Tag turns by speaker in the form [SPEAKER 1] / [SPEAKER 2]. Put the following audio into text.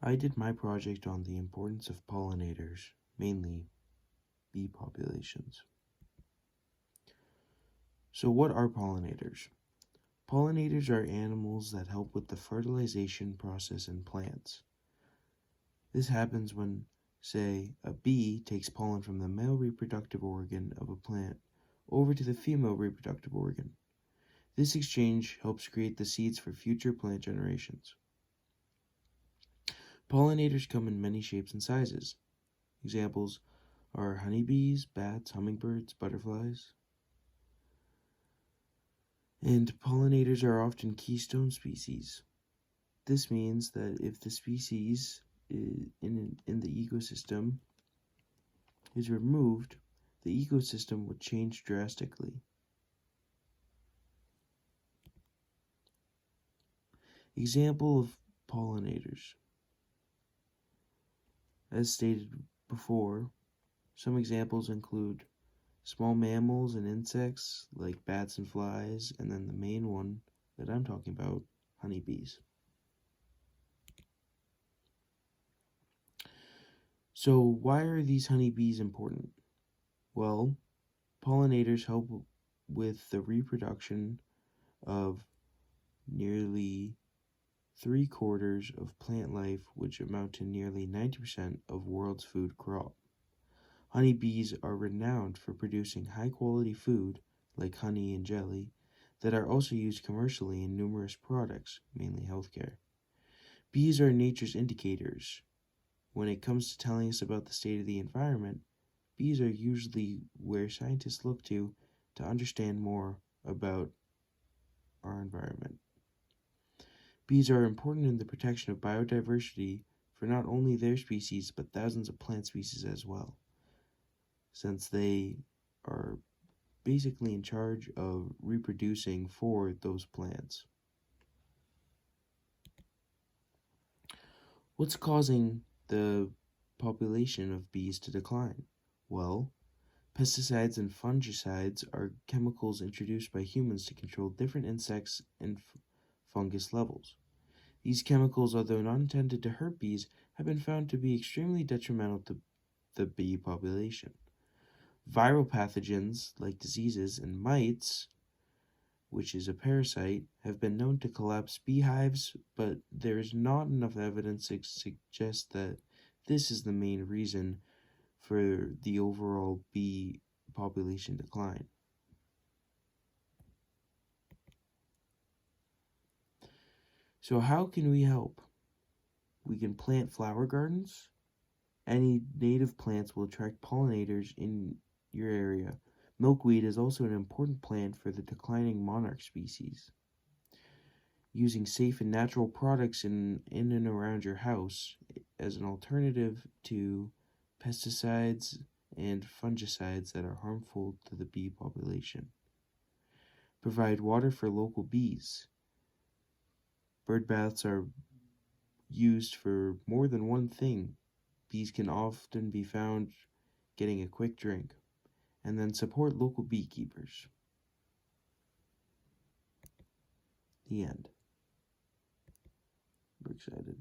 [SPEAKER 1] I did my project on the importance of pollinators, mainly bee populations. So what are pollinators? Pollinators are animals that help with the fertilization process in plants. This happens when, say, a bee takes pollen from the male reproductive organ of a plant over to the female reproductive organ. This exchange helps create the seeds for future plant generations. Pollinators come in many shapes and sizes. Examples are honeybees, bats, hummingbirds, butterflies. And pollinators are often keystone species. This means that if the species in the ecosystem is removed, the ecosystem would change drastically. Example of pollinators. As stated before, some examples include small mammals and insects like bats and flies, and then the main one that I'm talking about, honeybees. So why are these honeybees important? Well, pollinators help with the reproduction of nearly 3/4 of plant life, which amount to nearly 90% of world's food crop. Honeybees are renowned for producing high-quality food, like honey and jelly, that are also used commercially in numerous products, mainly healthcare. Bees are nature's indicators. When it comes to telling us about the state of the environment, bees are usually where scientists look to understand more about our environment. Bees are important in the protection of biodiversity for not only their species, but thousands of plant species as well, since they are basically in charge of reproducing for those plants. What's causing the population of bees to decline? Well, pesticides and fungicides are chemicals introduced by humans to control different insects and fungus levels. These chemicals, although not intended to hurt bees, have been found to be extremely detrimental to the bee population. Viral pathogens like diseases and mites, which is a parasite, have been known to collapse beehives, but there is not enough evidence to suggest that this is the main reason for the overall bee population decline. So how can we help? We can plant flower gardens. Any native plants will attract pollinators in your area. Milkweed is also an important plant for the declining monarch species. Using safe and natural products in and around your house as an alternative to pesticides and fungicides that are harmful to the bee population. Provide water for local bees. Bird baths are used for more than one thing. Bees can often be found getting a quick drink. And then support local beekeepers. The end. We're excited.